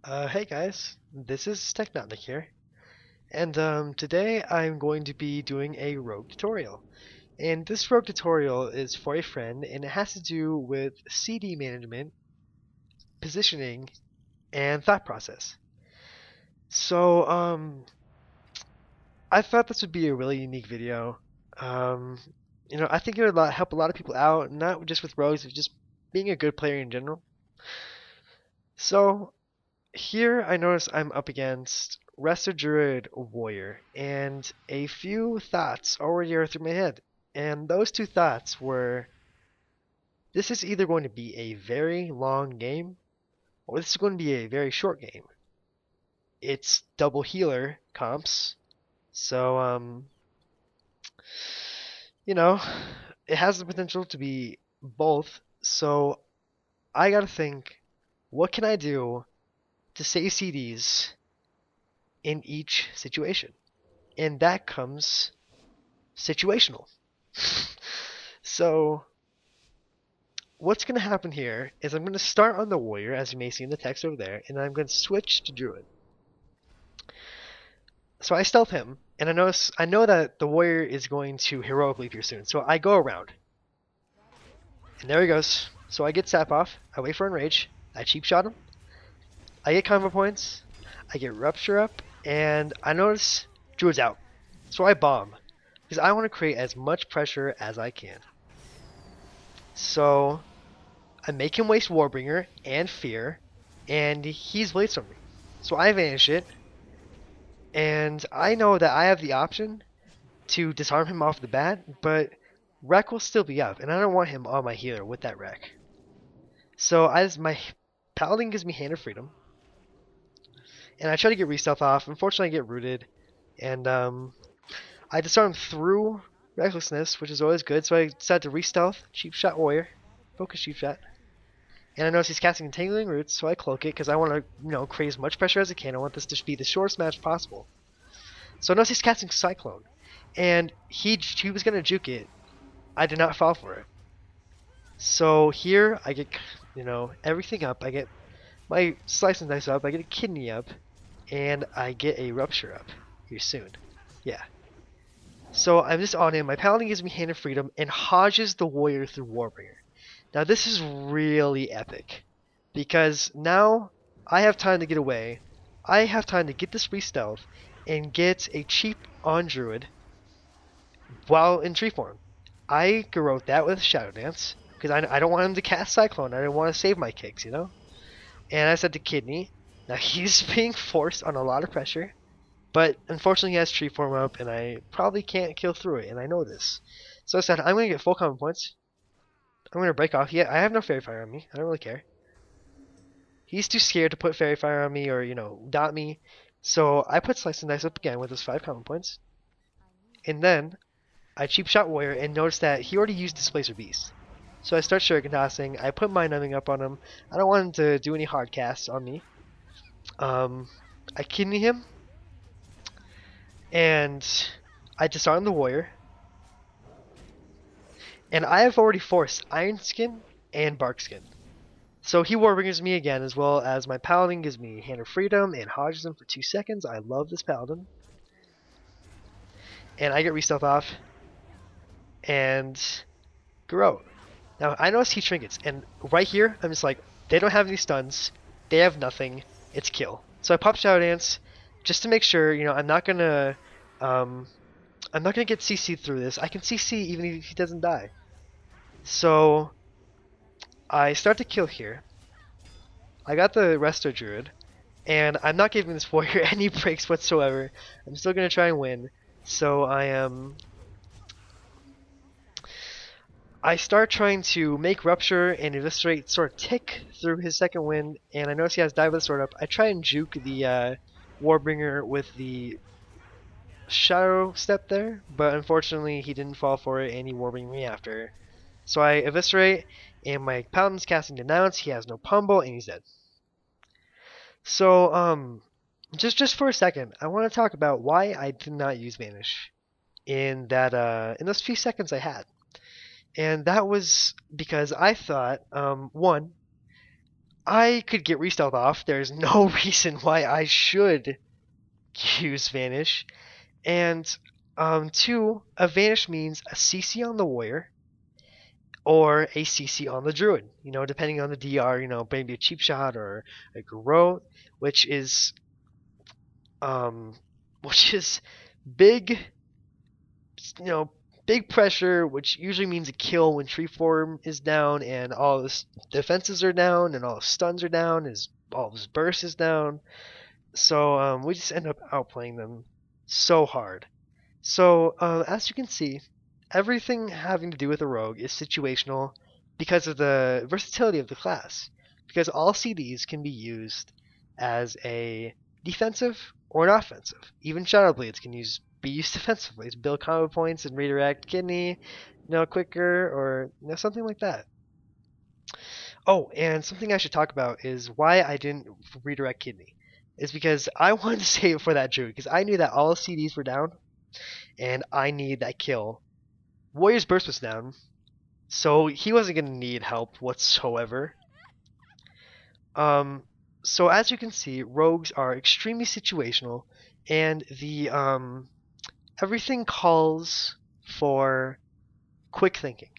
Hey guys, this is Technotnik here, and today I'm going to be doing a rogue tutorial. And this rogue tutorial is for a friend, and it has to do with CD management, positioning, and thought process. So, I thought this would be a really unique video. Um, I think it would help a lot of people out, not just with rogues, but just being a good player in general. So, here I notice I'm up against Resto Druid Warrior, and a few thoughts already are through my head. And those two thoughts were, this is either going to be a very long game, or this is going to be a very short game. It's double healer comps, so you know, it has the potential to be both. So I gotta think, what can I do to save CDs in each situation? And that comes situational. So what's going to happen here is I'm going to start on the warrior, as you may see in the text over there, and I'm going to switch to druid. So I stealth him, and I know that the warrior is going to heroically appear soon. So I go around, and there he goes. So I get sap off, I wait for enrage, I cheap shot him, I get combo points, I get rupture up, and I notice druid's out. So I bomb, because I want to create as much pressure as I can. So I make him waste Warbringer and Fear, and he's Blades from me. So I vanish it, and I know that I have the option to disarm him off the bat, but Wreck will still be up, and I don't want him on my healer with that Wreck. So my Paladin gives me Hand of Freedom, and I try to get Re-Stealth off. Unfortunately, I get rooted, and I disarm through Recklessness, which is always good, so I decide to Re-Stealth, Cheap Shot Warrior, Focus Cheap Shot. And I notice he's casting Entangling Roots, so I cloak it because I want to, create as much pressure as I can. I want this to be the shortest match possible. So I notice he's casting Cyclone, and he was gonna juke it. I did not fall for it. So here I get, everything up. I get my Slice and Dice up. I get a Kidney up, and I get a Rupture up here soon. Yeah. So I'm just on him. My Paladin gives me Hand of Freedom and Hodges the Warrior through Warbringer. Now this is really epic, because now I have time to get away, I have time to get this re-stealth, and get a cheap on Druid while in tree form. I garrote that with Shadow Dance, because I don't want him to cast Cyclone, I don't want to save my kicks, And I said to Kidney, now he's being forced on a lot of pressure, but unfortunately he has tree form up, and I probably can't kill through it, and I know this. So I said, I'm going to get full common points. I'm going to break off. Yeah, I have no Fairy Fire on me. I don't really care. He's too scared to put Fairy Fire on me or, dot me. So I put Slice and Dice up again with his 5 common points. And then I cheap shot Warrior and notice that he already used Displacer Beast. So I start Shuriken tossing. I put Mind Numbing up on him. I don't want him to do any hard casts on me. I Kidney him. And I disarm the Warrior. And I have already forced Iron Skin and Bark Skin. So he Warbringers me again, as well as my Paladin gives me Hand of Freedom and Hodges him for 2 seconds. I love this Paladin. And I get Re-Stealth off. And Garrote. Now, I notice he trinkets, and right here, I'm just like, they don't have any stuns. They have nothing. It's kill. So I pop Shadow Dance just to make sure, I'm not gonna get CC'd through this. I can CC even if he doesn't die. So I start to kill here. I got the Resto Druid, and I'm not giving this warrior any breaks whatsoever. I'm still gonna try and win. So I start trying to make Rupture and Eviscerate sort of tick through his second wind, and I notice he has Dive with the Sword up. I try and juke the Warbringer with the Shadow Step there, but unfortunately he didn't fall for it, and he Warbringed me after. So I Eviscerate, and my Paladin's casting Denounce. He has no Pummel, and he's dead. So, just for a second, I want to talk about why I did not use Vanish in those few seconds I had. And that was because I thought, one, I could get re-stealth off. There's no reason why I should use Vanish. And two, a Vanish means a CC on the warrior or a CC on the druid. You know, depending on the DR, you know, maybe a cheap shot or a garrote, which is um, which is big, you know, big pressure, which usually means a kill when tree form is down and all his defenses are down and all his stuns are down, all his burst is down. So we just end up outplaying them so hard. So as you can see, everything having to do with a rogue is situational because of the versatility of the class. Because all CDs can be used as a defensive or an offensive. Even Shadow Blades can be used defensively to build combo points and redirect kidney, quicker or something like that. Oh, and something I should talk about is why I didn't redirect kidney. Is because I wanted to save it for that druid because I knew that all CDs were down and I need that kill. Warrior's burst was down, so he wasn't going to need help whatsoever. So as you can see, rogues are extremely situational, and the everything calls for quick thinking.